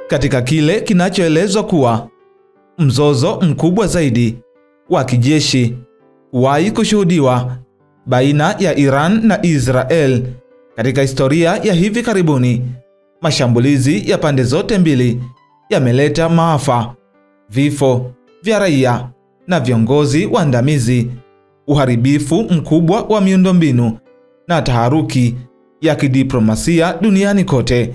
katika kile kinachoelezwa kuwa mzozo mkubwa zaidi wa kijeshi kuwahi kushuhudiwa baina ya Iran na Israel katika historia ya hivi karibuni. Mashambulizi ya pande zote mbili yameleta maafa, vifo vya raia na viongozi waandamizi, uharibifu mkubwa wa miundombinu na taharuki ya kidiplomasia duniani kote.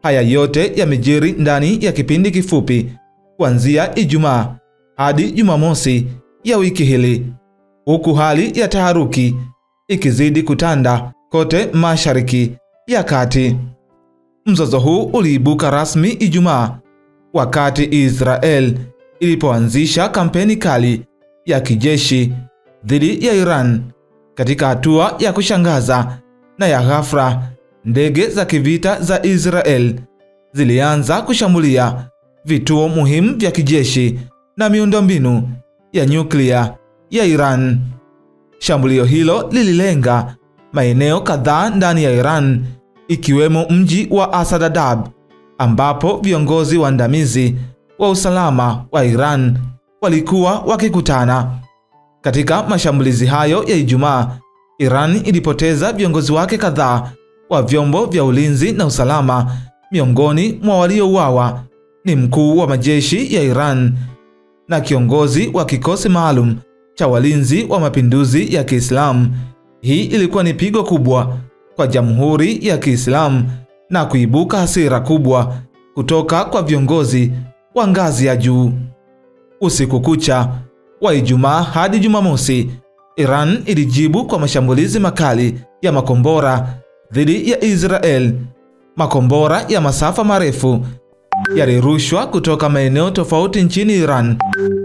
Haya yote yamejiri ndani ya kipindi kifupi kuanzia Ijumaa hadi Jumamosi ya wiki hili, huku hali ya taharuki ikizidi kutanda kote Mashariki ya Kati. Mzozo huu uliibuka rasmi Ijumaa wakati Israel ilipoanzisha kampeni kali ya kijeshi dhidi ya Iran. Katika hatua ya kushangaza na ya ghafla, ndege za kivita za Israel zilianza kushambulia vituo muhimu vya kijeshi na miundombinu ya nyuklia ya Iran. Shambulio hilo lililenga maeneo kadhaa ndani ya Iran, ikiwemo mji wa Asadabad ambapo viongozi waandamizi wa usalama wa Iran walikuwa wakikutana. Katika mashambulizi hayo ya Ijumaa, Iran ilipoteza viongozi wake kadhaa wa vyombo vya ulinzi na usalama. Miongoni mwa waliouawa ni mkuu wa majeshi ya Iran na kiongozi wa kikosi maalum cha walinzi wa mapinduzi ya Kiislamu. Hii ilikuwa ni pigo kubwa kwa Jamhuri ya Kiislamu na kuibuka hasira kubwa kutoka kwa viongozi wa ngazi ya juu. Usiku kucha wa Ijumaa hadi Jumamosi, Iran ilijibu kwa mashambulizi makali ya makombora dhidi ya Israel. Makombora ya masafa marefu yalirushwa kutoka maeneo tofauti nchini Iran,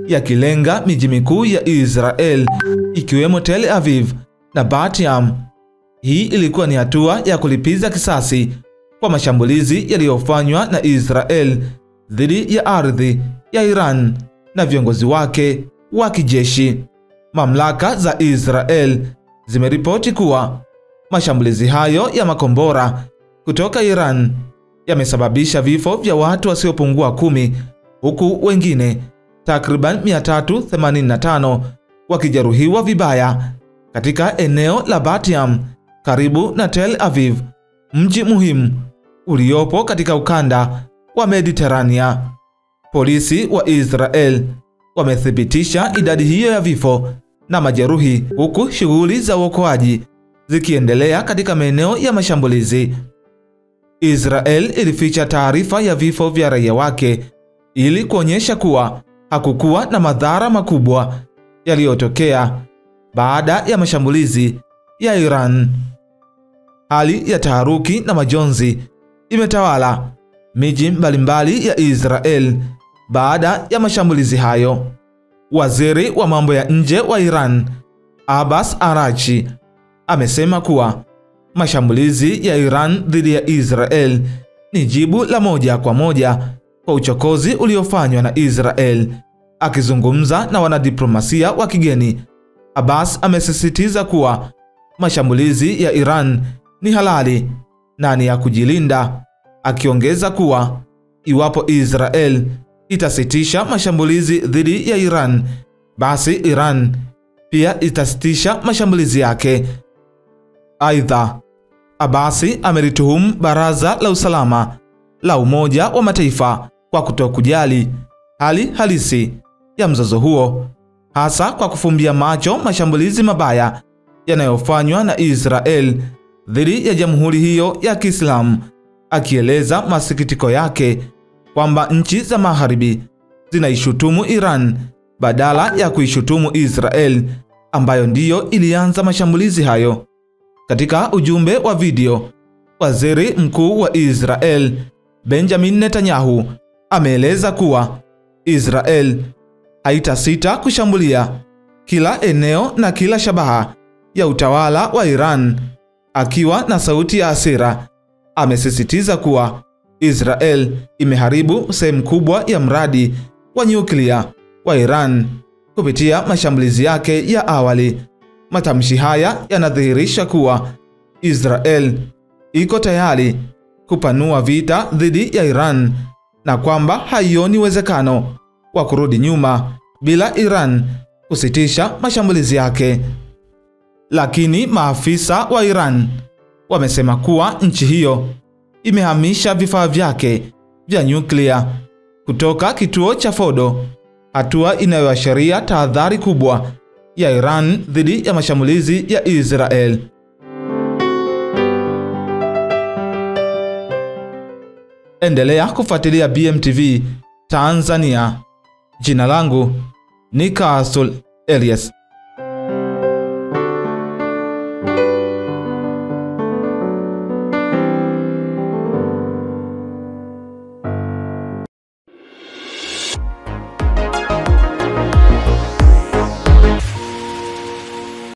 yakilenga miji mikuu ya Israel ikiwemo Tel Aviv na Bat Yam. Hii ilikuwa ni hatua ya kulipiza kisasi kwa mashambulizi yaliyofanywa na Israel dhidi ya ardhi ya Iran na viongozi wake wa kijeshi. Mamlaka za Israel zimeripoti kuwa mashambulizi hayo ya makombora kutoka Iran yamesababisha vifo vya watu wasiopungua 10, huku wengine takriban 385 wakijeruhiwa vibaya katika eneo la Bat Yam karibu na Tel Aviv, mji muhimu uliopo katika ukanda wa Mediterania. Polisi wa Israel wamethibitisha idadi hiyo ya vifo na majeruhi, huku shughuli za uokoaji zikiendelea katika maeneo ya mashambulizi. Israel ilificha taarifa ya vifo vya raia wake ili kuonyesha kuwa hakukuwa na madhara makubwa yaliyotokea baada ya mashambulizi ya Iran. Hali ya taharuki na majonzi imetawala miji mbalimbali ya Israel baada ya mashambulizi hayo. Waziri wa mambo ya nje wa Iran, Abbas Araghchi, amesema kuwa mashambulizi ya Iran dhidi ya Israel ni jibu la moja kwa moja kwa uchokozi uliofanywa na Israel. Akizungumza na wanadiplomasia wa kigeni, Abbas amesisitiza kuwa mashambulizi ya Iran ni halali na ni ya kujilinda, akiongeza kuwa iwapo Israel itasitisha mashambulizi dhidi ya Iran, basi Iran pia itasitisha mashambulizi yake. Aidha, Abbas amelituhumu Baraza la Usalama la Umoja wa Mataifa kwa kutokujali hali halisi ya mzozo huo, hasa kwa kufumbia macho mashambulizi mabaya yanayofanywa na Israel dhidi ya jamhuri hiyo ya Kiislamu, akieleza masikitiko yake kwamba nchi za Magharibi zinaishutumu Iran badala ya kuishutumu Israel ambayo ndiyo ilianza mashambulizi hayo. Katika ujumbe wa video, Waziri Mkuu wa Israel Benjamin Netanyahu ameeleza kuwa Israel haitasita kushambulia kila eneo na kila shabaha ya utawala wa Iran. Akiwa na sauti ya hasira, amesisitiza kuwa Israel imeharibu sehemu kubwa ya mradi wa nyuklia wa Iran kupitia mashambulizi yake ya awali. Matamshi haya yanadhihirisha kuwa Israel iko tayari kupanua vita dhidi ya Iran na kwamba haioni uwezekano wa kurudi nyuma bila Iran kusitisha mashambulizi yake. Lakini maafisa wa Iran wamesema kuwa nchi hiyo imehamisha vifaa vyake vya nyuklia kutoka kituo cha Fordo, hatua inayoashiria tahadhari kubwa ya Iran dhidi ya mashambulizi ya Israel. Endelea kufuatilia BMTV Tanzania. Jina langu ni Castle Elias.